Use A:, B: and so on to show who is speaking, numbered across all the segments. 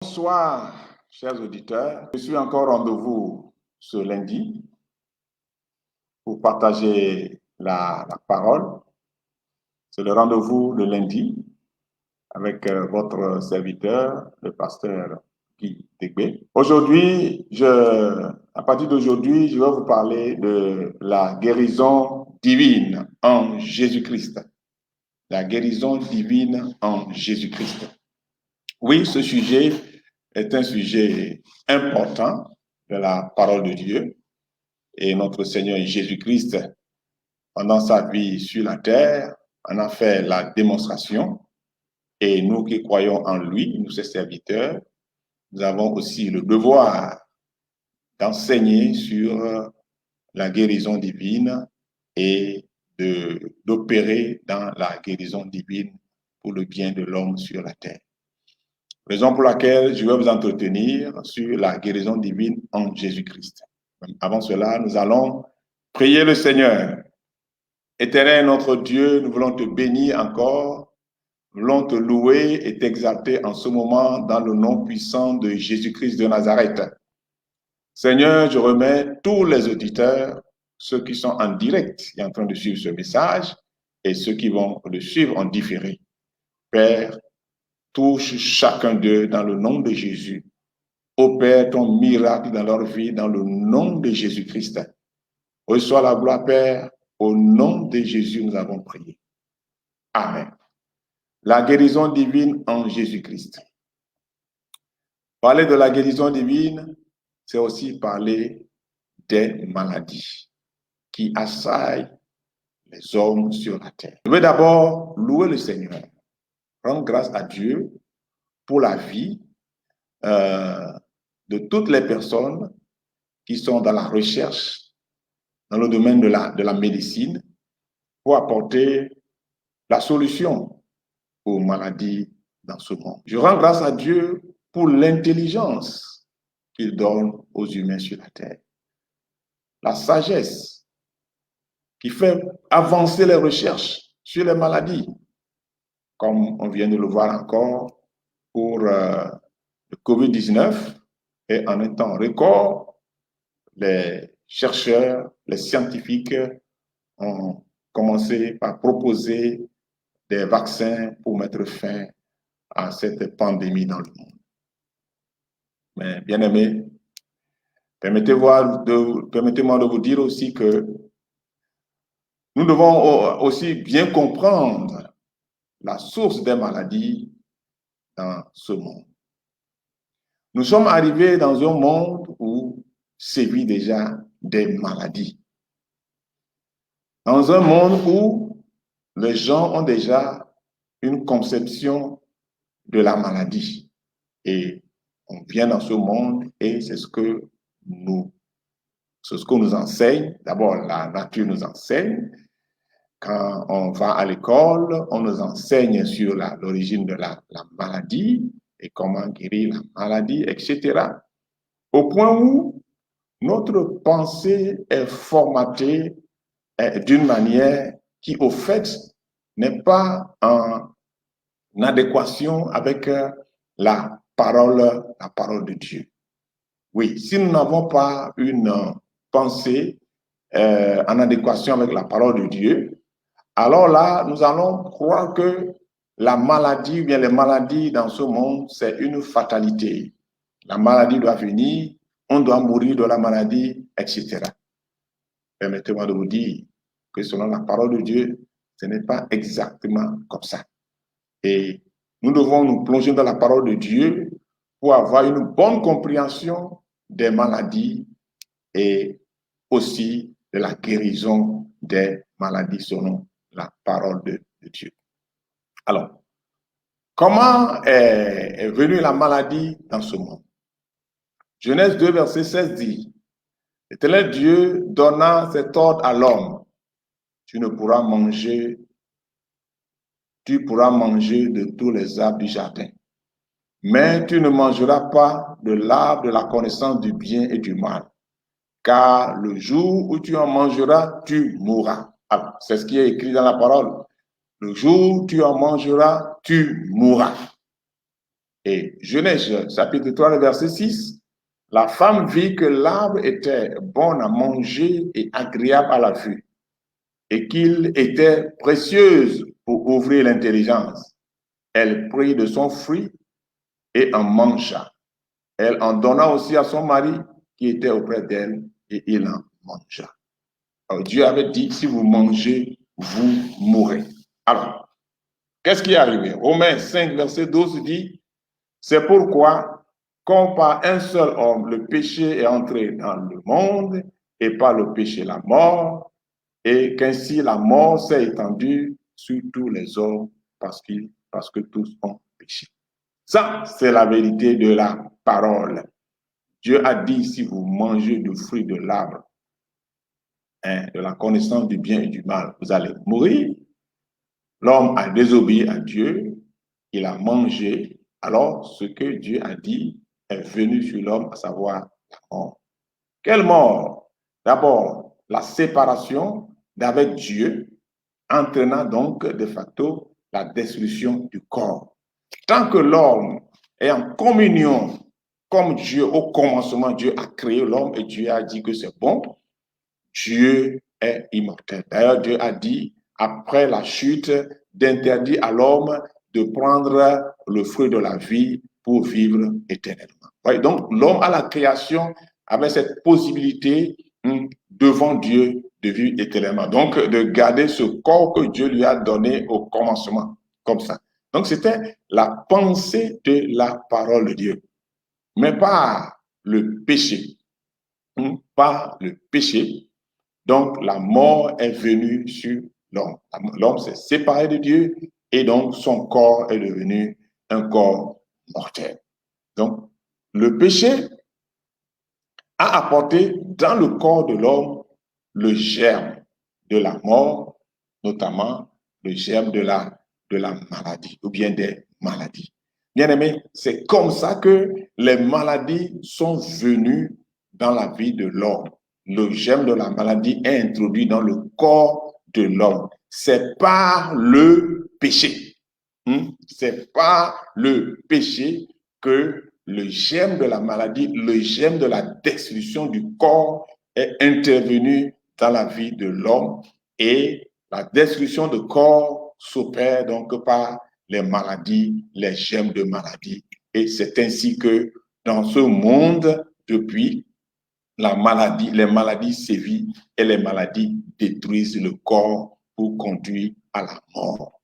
A: Bonsoir, chers auditeurs. Je suis encore au rendez-vous ce lundi pour partager la parole. C'est le rendez-vous de lundi avec votre serviteur, le pasteur Guy Tegbé. Aujourd'hui, à partir d'aujourd'hui, je vais vous parler de la guérison divine en Jésus-Christ. La guérison divine en Jésus-Christ. Oui, ce sujet est un sujet important de la parole de Dieu. Et notre Seigneur Jésus-Christ, pendant sa vie sur la terre, en a fait la démonstration. Et nous qui croyons en lui, nous ses serviteurs, nous avons aussi le devoir d'enseigner sur la guérison divine et d'opérer dans la guérison divine pour le bien de l'homme sur la terre. Raison pour laquelle je vais vous entretenir sur la guérison divine en Jésus-Christ. Avant cela, nous allons prier le Seigneur. Éternel notre Dieu, nous voulons te bénir encore, nous voulons te louer et t'exalter en ce moment dans le nom puissant de Jésus-Christ de Nazareth. Seigneur, je remets tous les auditeurs, ceux qui sont en direct et en train de suivre ce message et ceux qui vont le suivre en différé. Père, touche chacun d'eux dans le nom de Jésus. Opère ton miracle dans leur vie dans le nom de Jésus-Christ. Reçois la gloire, Père. Au nom de Jésus, nous avons prié. Amen. La guérison divine en Jésus-Christ. Parler de la guérison divine, c'est aussi parler des maladies qui assaillent les hommes sur la terre. Je veux d'abord louer le Seigneur, rendre grâce à Dieu pour la vie de toutes les personnes qui sont dans la recherche, dans le domaine de la médecine, pour apporter la solution aux maladies dans ce monde. Je rends grâce à Dieu pour l'intelligence qu'il donne aux humains sur la terre. La sagesse qui fait avancer les recherches sur les maladies, comme on vient de le voir encore pour le COVID-19, et en un temps record, les chercheurs, les scientifiques ont commencé par proposer des vaccins pour mettre fin à cette pandémie dans le monde. Mais bien aimés, permettez-moi de vous dire aussi que nous devons aussi bien comprendre la source des maladies dans ce monde. Nous sommes arrivés dans un monde où sévit déjà des maladies. Dans un monde où les gens ont déjà une conception de la maladie. Et on vient dans ce monde et c'est ce que nous enseigne. D'abord, la nature nous enseigne. Quand on va à l'école, on nous enseigne sur l'origine de la maladie et comment guérir la maladie, etc. Au point où notre pensée est formatée d'une manière qui, au fait, n'est pas en adéquation avec la parole de Dieu. Oui, si nous n'avons pas une pensée en adéquation avec la parole de Dieu, alors là, nous allons croire que la maladie, ou bien les maladies dans ce monde, c'est une fatalité. La maladie doit venir, on doit mourir de la maladie, etc. Permettez-moi de vous dire que selon la parole de Dieu, ce n'est pas exactement comme ça. Et nous devons nous plonger dans la parole de Dieu pour avoir une bonne compréhension des maladies et aussi de la guérison des maladies selon la parole de Dieu. Alors, comment est venue la maladie dans ce monde? Genèse 2, verset 16 dit, « L'Éternel Dieu donna cet ordre à l'homme, tu pourras manger de tous les arbres du jardin, mais tu ne mangeras pas de l'arbre de la connaissance du bien et du mal, car le jour où tu en mangeras, tu mourras. » C'est ce qui est écrit dans la parole. Le jour où tu en mangeras, tu mourras. Et Genèse, chapitre 3, verset 6, la femme vit que l'arbre était bon à manger et agréable à la vue, et qu'il était précieux pour ouvrir l'intelligence. Elle prit de son fruit et en mangea. Elle en donna aussi à son mari qui était auprès d'elle, et il en mangea. Alors, Dieu avait dit, si vous mangez, vous mourrez. Alors, qu'est-ce qui est arrivé? Romains 5, verset 12 dit, c'est pourquoi, comme par un seul homme, le péché est entré dans le monde, et par le péché la mort, et qu'ainsi la mort s'est étendue sur tous les hommes parce que tous ont péché. Ça, c'est la vérité de la parole. Dieu a dit, si vous mangez du fruit de l'arbre, de la connaissance du bien et du mal, vous allez mourir. L'homme a désobéi à Dieu, il a mangé, alors ce que Dieu a dit est venu sur l'homme, à savoir la mort. Quelle mort? D'abord, la séparation d'avec Dieu, entraînant donc de facto la destruction du corps. Tant que l'homme est en communion, comme Dieu, au commencement, Dieu a créé l'homme et Dieu a dit que c'est bon, Dieu est immortel. D'ailleurs, Dieu a dit, après la chute, d'interdire à l'homme de prendre le fruit de la vie pour vivre éternellement. Ouais, donc, l'homme à la création avait cette possibilité devant Dieu de vivre éternellement. Donc, de garder ce corps que Dieu lui a donné au commencement, comme ça. Donc, c'était la pensée de la parole de Dieu, mais pas le péché. Pas le péché. Donc, la mort est venue sur l'homme. L'homme s'est séparé de Dieu et donc son corps est devenu un corps mortel. Donc, le péché a apporté dans le corps de l'homme le germe de la mort, notamment le germe de la maladie ou bien des maladies. Bien aimé, c'est comme ça que les maladies sont venues dans la vie de l'homme. Le germe de la maladie est introduit dans le corps de l'homme. C'est par le péché. C'est par le péché que le germe de la maladie, le germe de la destruction du corps est intervenu dans la vie de l'homme et la destruction du corps s'opère donc par les maladies, les germes de maladies. Et c'est ainsi que dans ce monde, depuis, les maladies sévissent et les maladies détruisent le corps pour conduire à la mort.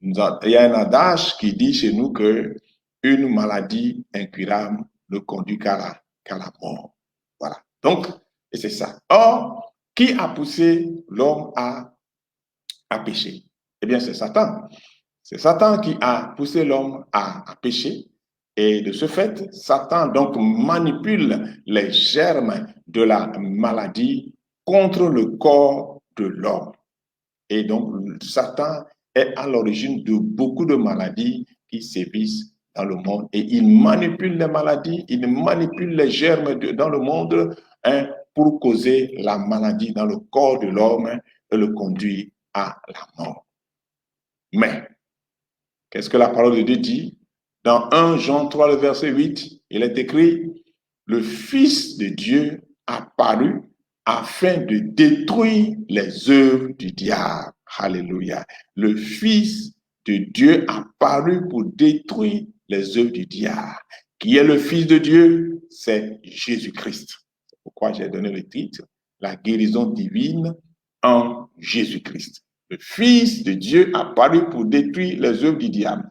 A: Il y a un adage qui dit chez nous que une maladie incurable ne conduit qu'à la mort. Voilà. Donc, et c'est ça. Or, qui a poussé l'homme à pécher? Eh bien, c'est Satan. C'est Satan qui a poussé l'homme à pécher. Et de ce fait, Satan donc manipule les germes de la maladie contre le corps de l'homme. Et donc, Satan est à l'origine de beaucoup de maladies qui sévissent dans le monde. Et il manipule les maladies, il manipule les germes dans le monde pour causer la maladie dans le corps de l'homme et le conduire à la mort. Mais, qu'est-ce que la parole de Dieu dit? Dans 1 Jean 3, le verset 8, il est écrit, « Le Fils de Dieu apparut afin de détruire les œuvres du diable. » Alléluia. Le Fils de Dieu apparut pour détruire les œuvres du diable. Qui est le Fils de Dieu? C'est Jésus-Christ. C'est pourquoi j'ai donné le titre, « La guérison divine en Jésus-Christ. » Le Fils de Dieu apparut pour détruire les œuvres du diable.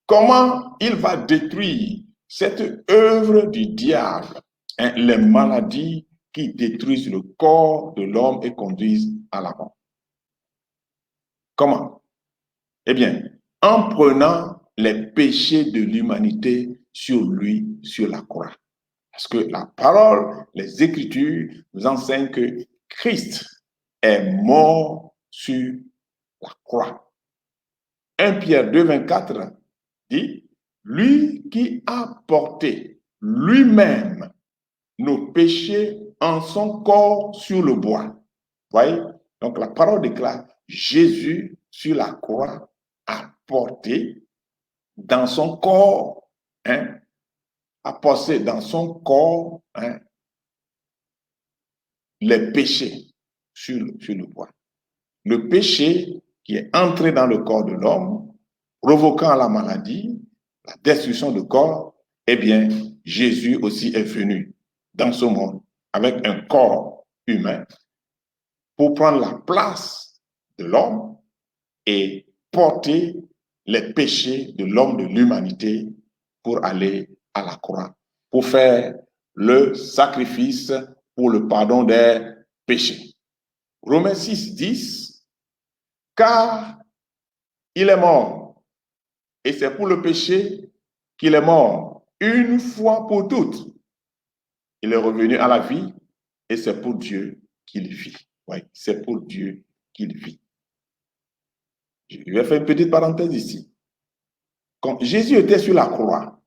A: Comment il va détruire cette œuvre du diable, les maladies qui détruisent le corps de l'homme et conduisent à la mort? Comment? Eh bien, en prenant les péchés de l'humanité sur lui, sur la croix. Parce que la parole, les Écritures nous enseignent que Christ est mort sur la croix. 1 Pierre 2, 24 dit, lui qui a porté lui-même nos péchés en son corps sur le bois. Voyez? Donc la parole déclare, Jésus sur la croix a porté dans son corps, hein, a porté dans son corps, hein, les péchés sur le bois. Le péché qui est entré dans le corps de l'homme, provoquant la maladie, la destruction du corps, eh bien, Jésus aussi est venu dans ce monde avec un corps humain pour prendre la place de l'homme et porter les péchés de l'homme, de l'humanité, pour aller à la croix, pour faire le sacrifice pour le pardon des péchés. Romains 6, 10, car il est mort, et c'est pour le péché qu'il est mort, une fois pour toutes. Il est revenu à la vie, et c'est pour Dieu qu'il vit. Oui, c'est pour Dieu qu'il vit. Je vais faire une petite parenthèse ici. Quand Jésus était sur la croix,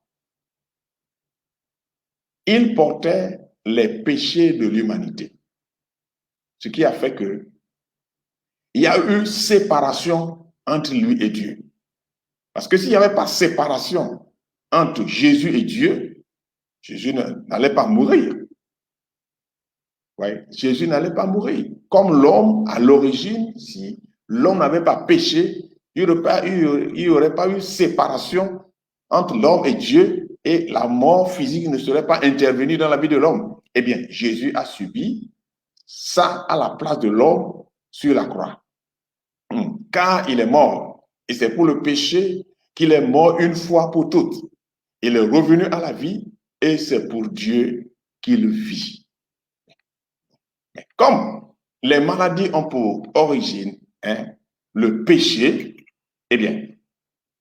A: il portait les péchés de l'humanité. Ce qui a fait que il y a eu séparation entre lui et Dieu. Parce que s'il n'y avait pas séparation entre Jésus et Dieu, Jésus n'allait pas mourir. Ouais, Jésus n'allait pas mourir. Comme l'homme, à l'origine, si l'homme n'avait pas péché, il n'y aurait pas eu séparation entre l'homme et Dieu, et la mort physique ne serait pas intervenue dans la vie de l'homme. Eh bien, Jésus a subi ça à la place de l'homme sur la croix. Car il est mort, et c'est pour le péché qu'il est mort une fois pour toutes. Il est revenu à la vie, et c'est pour Dieu qu'il vit. Mais comme les maladies ont pour origine le péché, eh bien,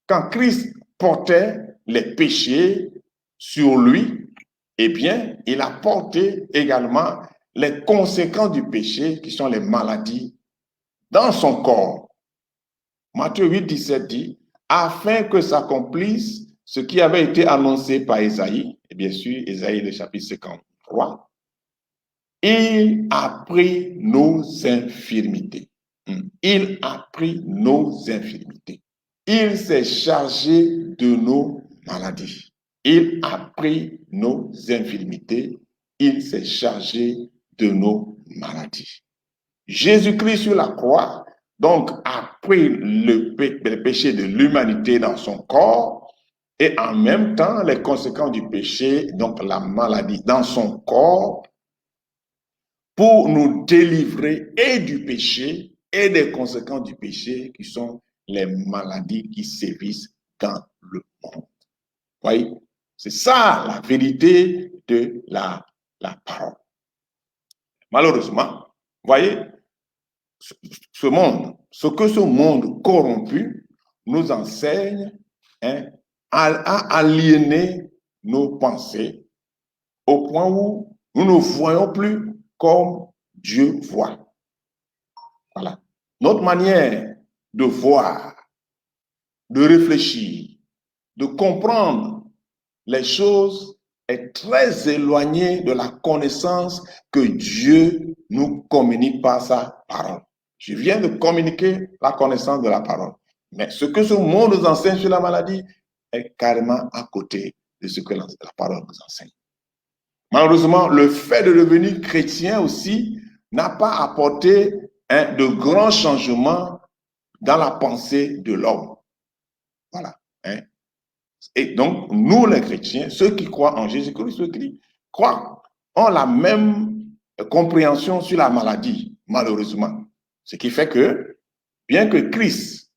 A: quand Christ portait les péchés sur lui, eh bien, il a porté également les conséquences du péché, qui sont les maladies, dans son corps. Matthieu 8, 17 dit, afin que s'accomplisse ce qui avait été annoncé par Ésaïe, et bien sûr, Ésaïe, le chapitre 53, il a pris nos infirmités. Il a pris nos infirmités. Il s'est chargé de nos maladies. Il a pris nos infirmités. Il s'est chargé de nos maladies. Jésus-Christ sur la croix, donc, a pris le péché de l'humanité dans son corps et en même temps les conséquences du péché, donc la maladie dans son corps, pour nous délivrer et du péché et des conséquences du péché qui sont les maladies qui sévissent dans le monde. Vous voyez, c'est ça la vérité de la parole. Malheureusement, vous voyez, ce que ce monde corrompu nous enseigne à aliéner nos pensées au point où nous ne voyons plus comme Dieu voit. Voilà. Notre manière de voir, de réfléchir, de comprendre les choses est très éloignée de la connaissance que Dieu nous communique par sa parole. Je viens de communiquer la connaissance de la parole. Mais ce que ce monde nous enseigne sur la maladie est carrément à côté de ce que la parole nous enseigne. Malheureusement, le fait de devenir chrétien aussi n'a pas apporté de grands changements dans la pensée de l'homme. Voilà. Et donc, nous les chrétiens, ceux qui croient en Jésus-Christ, ceux qui croient, ont la même compréhension sur la maladie, malheureusement. Ce qui fait que, bien que Christ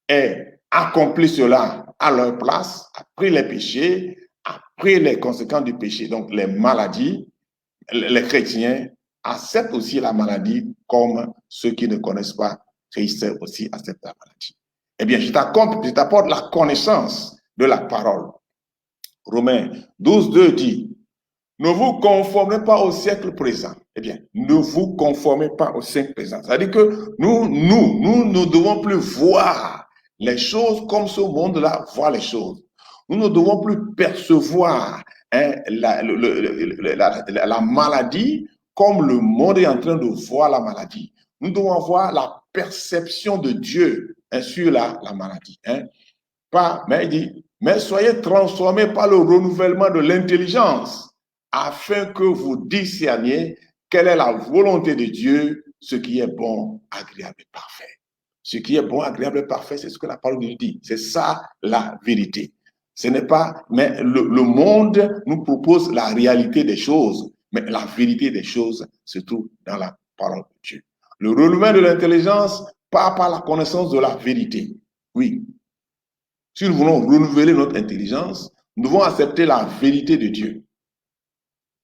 A: ait accompli cela à leur place, a pris les péchés, a pris les conséquences du péché, donc les maladies, les chrétiens acceptent aussi la maladie comme ceux qui ne connaissent pas Christ aussi acceptent la maladie. Eh bien, je t'apporte la connaissance de la parole. Romains 12, 2 dit, ne vous conformez pas au siècle présent. Eh bien, ne vous conformez pas au siècle présent. C'est-à-dire que nous ne devons plus voir les choses comme ce monde-là voit les choses. Nous ne devons plus percevoir la maladie comme le monde est en train de voir la maladie. Nous devons avoir la perception de Dieu sur la maladie. Mais il dit, mais soyez transformés par le renouvellement de l'intelligence, afin que vous discerniez quelle est la volonté de Dieu, ce qui est bon, agréable et parfait. Ce qui est bon, agréable et parfait, c'est ce que la parole nous dit. C'est ça la vérité. Ce n'est pas, mais le monde nous propose la réalité des choses, mais la vérité des choses se trouve dans la parole de Dieu. Le renouvellement de l'intelligence part par la connaissance de la vérité. Oui. Si nous voulons renouveler notre intelligence, nous devons accepter la vérité de Dieu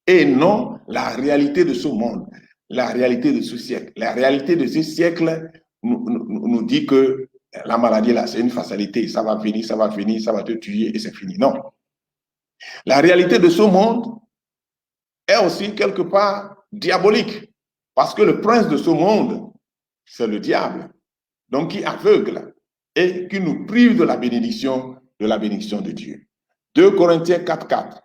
A: et non la réalité de ce monde, la réalité de ce siècle. La réalité de ce siècle nous dit que la maladie, là, c'est une fatalité. Ça va venir, ça va venir, ça va te tuer et c'est fini. Non. La réalité de ce monde est aussi quelque part diabolique parce que le prince de ce monde, c'est le diable. Donc, qui aveugle et qui nous prive de la bénédiction de Dieu. 2 Corinthiens 4:4.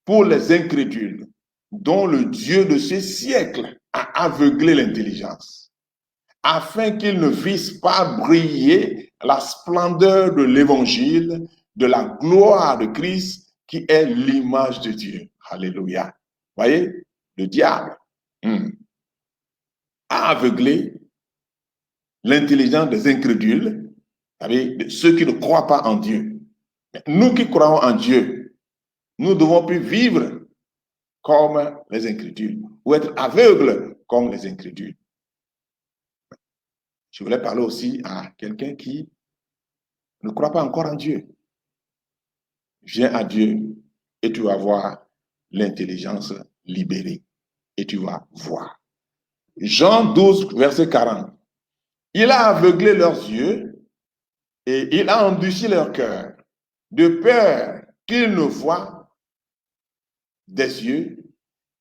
A: Pour les incrédules, dont le Dieu de ce siècle a aveuglé l'intelligence, afin qu'ils ne vissent pas briller la splendeur de l'évangile, de la gloire de Christ, qui est l'image de Dieu. Alléluia. Voyez, le diable a aveuglé l'intelligence des incrédules, de ceux qui ne croient pas en Dieu. Mais nous qui croyons en Dieu, nous devons plus vivre comme les incrédules ou être aveugles comme les incrédules. Je voulais parler aussi à quelqu'un qui ne croit pas encore en Dieu. Viens à Dieu et tu vas voir l'intelligence libérée et tu vas voir. Jean 12, verset 40. Il a aveuglé leurs yeux et il a endurci leur cœur, de peur qu'ils ne voient des yeux,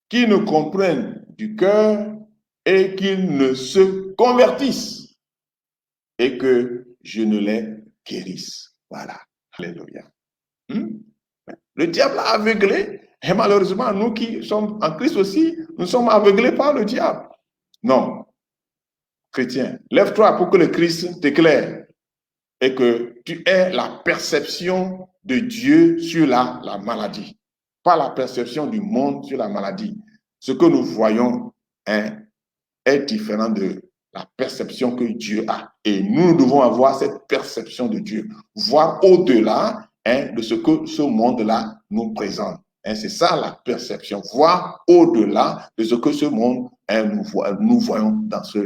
A: qu'ils ne comprennent du cœur et qu'ils ne se convertissent et que je ne les guérisse. Voilà. Alléluia. Le diable a aveuglé et malheureusement, nous qui sommes en Christ aussi, nous sommes aveuglés par le diable. Non. Chrétien, lève-toi pour que le Christ t'éclaire et que tu aies la perception de Dieu sur la maladie, pas la perception du monde sur la maladie. Ce que nous voyons est différent de la perception que Dieu a. Et nous devons avoir cette perception de Dieu, voir au-delà de ce que ce monde-là nous présente. C'est ça la perception, voir au-delà de ce que ce monde, nous voyons dans ce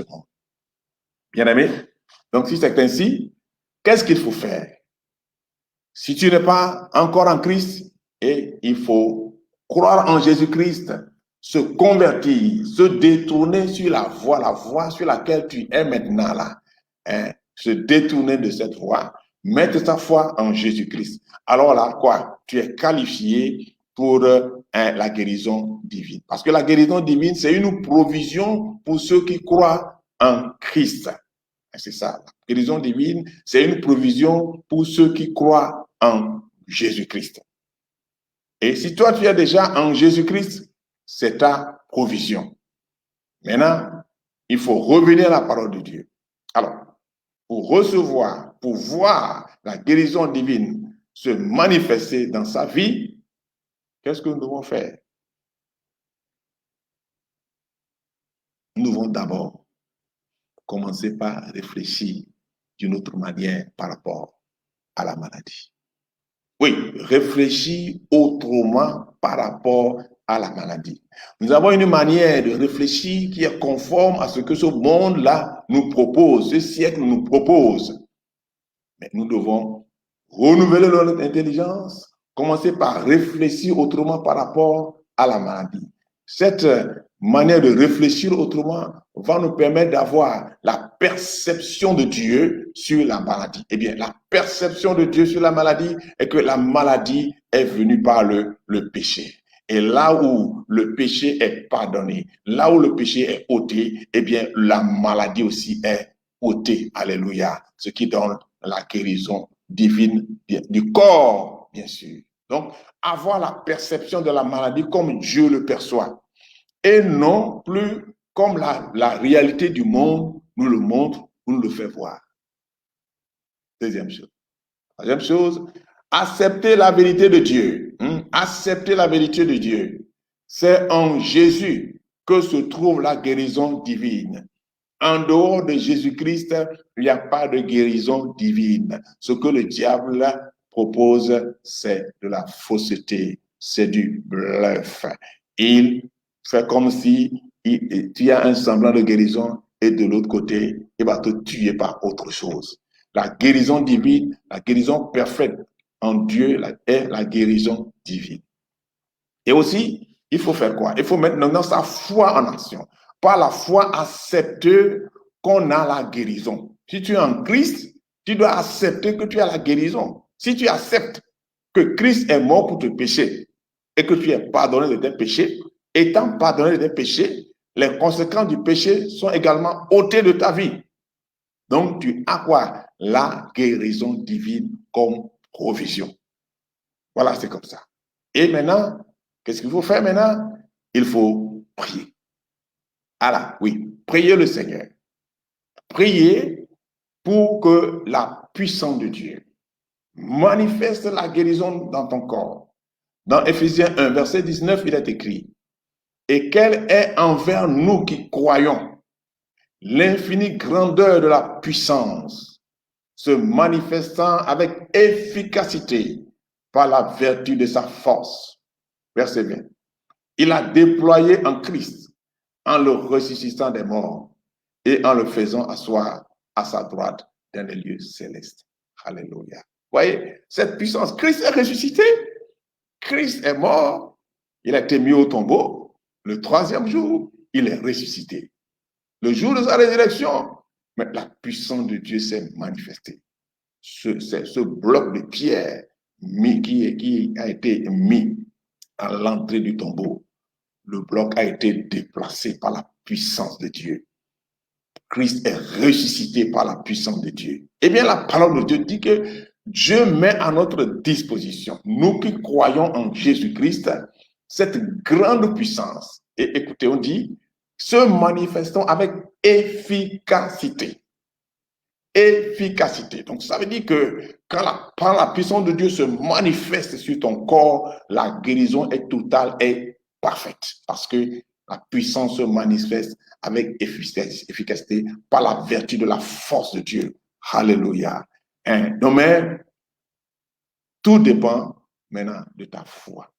A: monde. Bien-aimés, donc si c'est ainsi, qu'est-ce qu'il faut faire? Si tu n'es pas encore en Christ, il faut croire en Jésus-Christ, se convertir, se détourner sur la voie sur laquelle tu es maintenant là, se détourner de cette voie, mettre ta foi en Jésus-Christ. Alors là, quoi? Tu es qualifié pour la guérison divine. Parce que la guérison divine, c'est une provision pour ceux qui croient en Christ. C'est ça. La guérison divine, c'est une provision pour ceux qui croient en Jésus-Christ. Et si toi, tu es déjà en Jésus-Christ, c'est ta provision. Maintenant, il faut revenir à la parole de Dieu. Alors, pour recevoir, pour voir la guérison divine se manifester dans sa vie, qu'est-ce que nous devons faire? Nous devons d'abord commencer par réfléchir d'une autre manière par rapport à la maladie. Oui, réfléchir autrement par rapport à la maladie. Nous avons une manière de réfléchir qui est conforme à ce que ce monde-là nous propose, ce siècle nous propose. Mais nous devons renouveler notre intelligence, commencer par réfléchir autrement par rapport à la maladie. Cette manière de réfléchir autrement va nous permettre d'avoir la perception de Dieu sur la maladie. Eh bien, la perception de Dieu sur la maladie est que la maladie est venue par le péché. Et là où le péché est pardonné, là où le péché est ôté, eh bien, la maladie aussi est ôtée. Alléluia. Ce qui donne la guérison divine du corps, bien sûr. Donc, avoir la perception de la maladie comme Dieu le perçoit et non plus comme la réalité du monde nous le montre ou nous le fait voir. Deuxième chose. Troisième chose, Accepter la vérité de Dieu. Accepter la vérité de Dieu. C'est en Jésus que se trouve la guérison divine. En dehors de Jésus-Christ, il n'y a pas de guérison divine. Ce que le diable propose, c'est de la fausseté, c'est du bluff. Il fait comme si tu as un semblant de guérison et de l'autre côté, il va te tuer par autre chose. La guérison divine, la guérison parfaite en Dieu est la guérison divine. Et aussi, il faut faire quoi? Il faut mettre maintenant sa foi en action. Par la foi, accepter qu'on a la guérison. Si tu es en Christ, tu dois accepter que tu as la guérison. Si tu acceptes que Christ est mort pour tes péchés et que tu es pardonné de tes péchés, étant pardonné de tes péchés, les conséquences du péché sont également ôtées de ta vie. Donc, tu as quoi? La guérison divine comme provision. Voilà, c'est comme ça. Et maintenant, qu'est-ce qu'il faut faire maintenant? Il faut prier. Alors, oui, priez le Seigneur. Priez pour que la puissance de Dieu manifeste la guérison dans ton corps. Dans Éphésiens 1, verset 19, il est écrit, « Et quelle est envers nous qui croyons l'infinie grandeur de la puissance, se manifestant avec efficacité par la vertu de sa force. » Verset 20. Il a déployé en Christ en le ressuscitant des morts et en le faisant asseoir à sa droite dans les lieux célestes. Alléluia. Voyez, cette puissance, Christ est ressuscité, Christ est mort, il a été mis au tombeau, le 3e jour, il est ressuscité. Le jour de sa résurrection, mais la puissance de Dieu s'est manifestée. Ce bloc de pierre qui a été mis à l'entrée du tombeau, le bloc a été déplacé par la puissance de Dieu. Christ est ressuscité par la puissance de Dieu. Eh bien, la parole de Dieu dit que Dieu met à notre disposition, nous qui croyons en Jésus-Christ, cette grande puissance. Et écoutez, on dit, se manifestant avec efficacité. Efficacité. Donc, ça veut dire que quand la puissance de Dieu se manifeste sur ton corps, la guérison est totale et parfaite. Parce que la puissance se manifeste avec efficacité par la vertu de la force de Dieu. Alléluia. Donc, mais tout dépend maintenant de ta foi.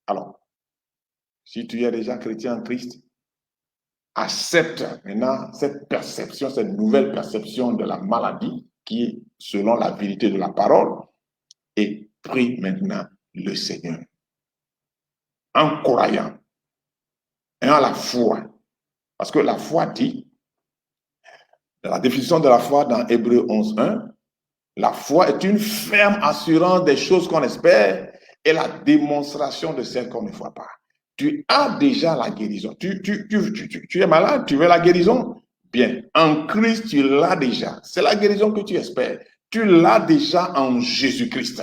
A: Alors, si tu es déjà chrétien en Christ, accepte maintenant cette perception, cette nouvelle perception de la maladie qui est selon la vérité de la parole et prie maintenant le Seigneur en croyant et en la foi. Parce que la foi dit, dans la définition de la foi dans Hébreux 11.1, la foi est une ferme assurance des choses qu'on espère et la démonstration de celles qu'on ne voit pas. Tu as déjà la guérison. Tu es malade, tu veux la guérison? Bien, en Christ, tu l'as déjà. C'est la guérison que tu espères. Tu l'as déjà en Jésus-Christ.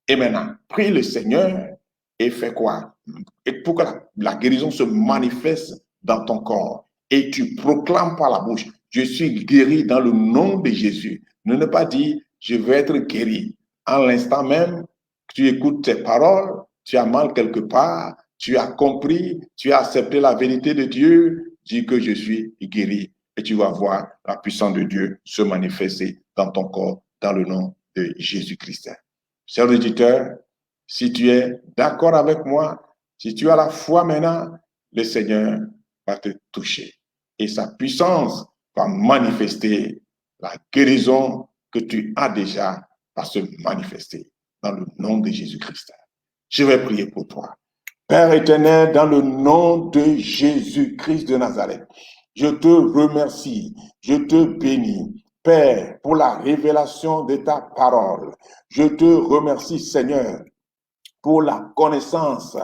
A: Et maintenant, prie le Seigneur et fais quoi? Et pour que la guérison se manifeste dans ton corps. Et tu proclames par la bouche, je suis guéri dans le nom de Jésus. Ne pas dire, je vais être guéri. En l'instant même, tu écoutes tes paroles, tu as mal quelque part, tu as compris, tu as accepté la vérité de Dieu, dis que je suis guéri. Et tu vas voir la puissance de Dieu se manifester dans ton corps, dans le nom de Jésus-Christ. Chers auditeurs, si tu es d'accord avec moi, si tu as la foi maintenant, le Seigneur va te toucher. Et sa puissance va manifester la guérison que tu as déjà, va se manifester dans le nom de Jésus-Christ. Je vais prier pour toi. Père éternel, dans le nom de Jésus-Christ de Nazareth, je te remercie, je te bénis, Père, pour la révélation de ta parole. Je te remercie, Seigneur, pour la connaissance.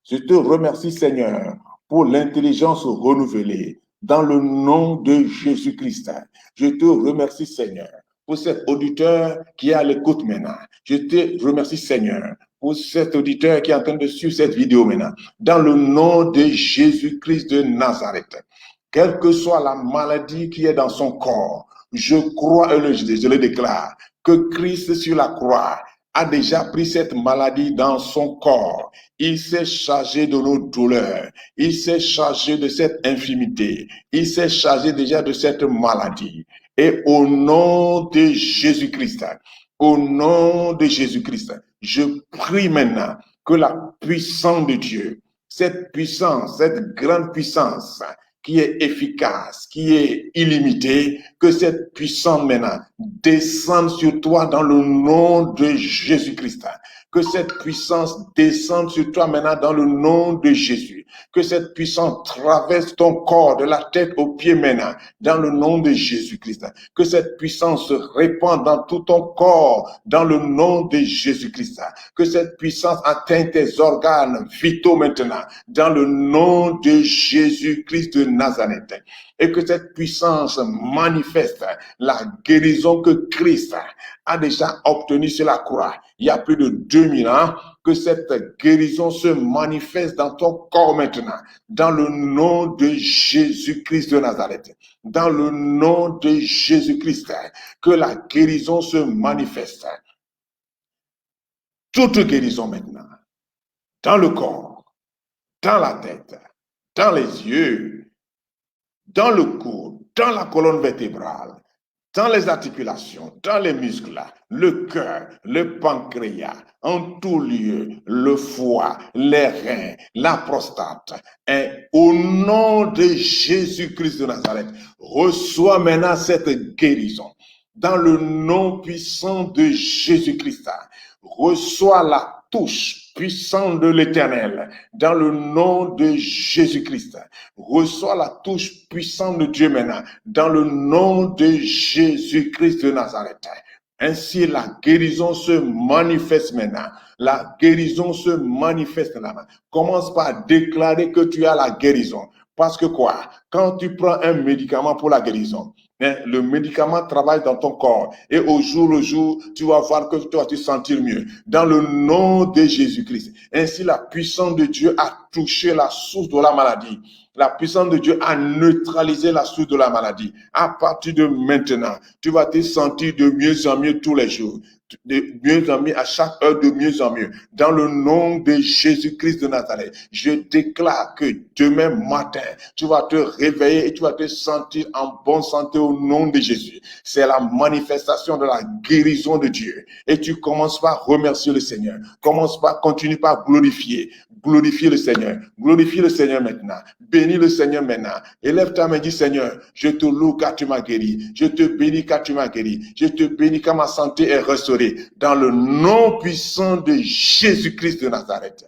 A: Je te remercie, Seigneur, pour l'intelligence renouvelée. Dans le nom de Jésus-Christ, je te remercie, Seigneur, pour cet auditeur qui est à l'écoute maintenant. Je te remercie, Seigneur, pour cet auditeur qui est en train de suivre cette vidéo maintenant. Dans le nom de Jésus-Christ de Nazareth, quelle que soit la maladie qui est dans son corps, je crois et je le déclare, que Christ sur la croix a déjà pris cette maladie dans son corps. Il s'est chargé de nos douleurs. Il s'est chargé de cette infirmité. Il s'est chargé déjà de cette maladie. Et au nom de Jésus-Christ, au nom de Jésus-Christ, je prie maintenant que la puissance de Dieu, cette puissance, cette grande puissance qui est efficace, qui est illimitée, que cette puissance maintenant descende sur toi dans le nom de Jésus-Christ. Que cette puissance descende sur toi maintenant dans le nom de Jésus. Que cette puissance traverse ton corps de la tête aux pieds maintenant dans le nom de Jésus-Christ. Que cette puissance se répande dans tout ton corps dans le nom de Jésus-Christ. Que cette puissance atteigne tes organes vitaux maintenant dans le nom de Jésus-Christ de Nazareth. Et que cette puissance manifeste la guérison que Christ a déjà obtenue sur la croix il y a plus de 2000 ans, que cette guérison se manifeste dans ton corps maintenant, dans le nom de Jésus-Christ de Nazareth. Dans le nom de Jésus-Christ, que la guérison se manifeste. Toute guérison maintenant, dans le corps, dans la tête, dans les yeux, dans le cou, dans la colonne vertébrale, dans les articulations, dans les muscles, le cœur, le pancréas, en tout lieu, le foie, les reins, la prostate. Et au nom de Jésus-Christ de Nazareth, reçois maintenant cette guérison. Dans le nom puissant de Jésus-Christ, reçois la touche puissante de l'Éternel, dans le nom de Jésus-Christ. Reçois la touche puissante de Dieu maintenant, dans le nom de Jésus-Christ de Nazareth. Ainsi, la guérison se manifeste maintenant. La guérison se manifeste maintenant. Commence par déclarer que tu as la guérison. Parce que quoi? Quand tu prends un médicament pour la guérison, le médicament travaille dans ton corps et au jour le jour, tu vas voir que tu vas te sentir mieux. Dans le nom de Jésus-Christ. Ainsi, la puissance de Dieu a touché la source de la maladie. La puissance de Dieu a neutralisé la source de la maladie. À partir de maintenant, tu vas te sentir de mieux en mieux tous les jours. De mieux en mieux, à chaque heure de mieux en mieux. Dans le nom de Jésus-Christ de Nazareth, je déclare que demain matin, tu vas te réveiller et tu vas te sentir en bonne santé au nom de Jésus. C'est la manifestation de la guérison de Dieu. Et tu commences par remercier le Seigneur. Continue par glorifier. Glorifier le Seigneur. Glorifie le Seigneur maintenant. Bénis le Seigneur maintenant. Élève ta main et dis, Seigneur, je te loue car tu m'as guéri. Je te bénis car tu m'as guéri. Je te bénis car ma santé est restaurée. Dans le nom puissant de Jésus-Christ de Nazareth.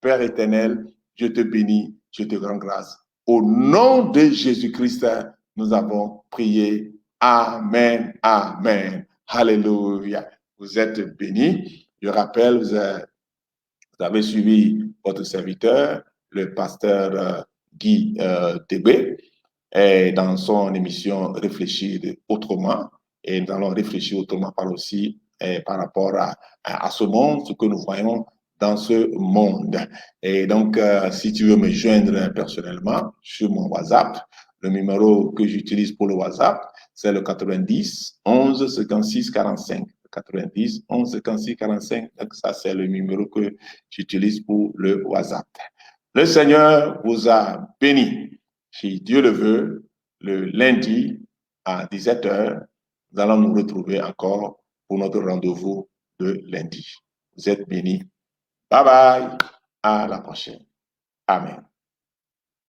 A: Père éternel, je te bénis, je te rends grâce. Au nom de Jésus-Christ, nous avons prié. Amen, amen. Alléluia. Vous êtes bénis. Je rappelle, vous avez suivi votre serviteur, le pasteur Guy Tébé, dans son émission Réfléchir autrement. Et nous allons réfléchir autrement par rapport à ce monde, ce que nous voyons dans ce monde. Et donc, si tu veux me joindre personnellement sur mon WhatsApp, le numéro que j'utilise pour le WhatsApp, c'est le 90 11 56 45. 90 11 56 45. Donc, ça, c'est le numéro que j'utilise pour le WhatsApp. Le Seigneur vous a béni. Si Dieu le veut, le lundi à 17h, nous allons nous retrouver encore pour notre rendez-vous de lundi. Vous êtes bénis. Bye bye. À la prochaine. Amen.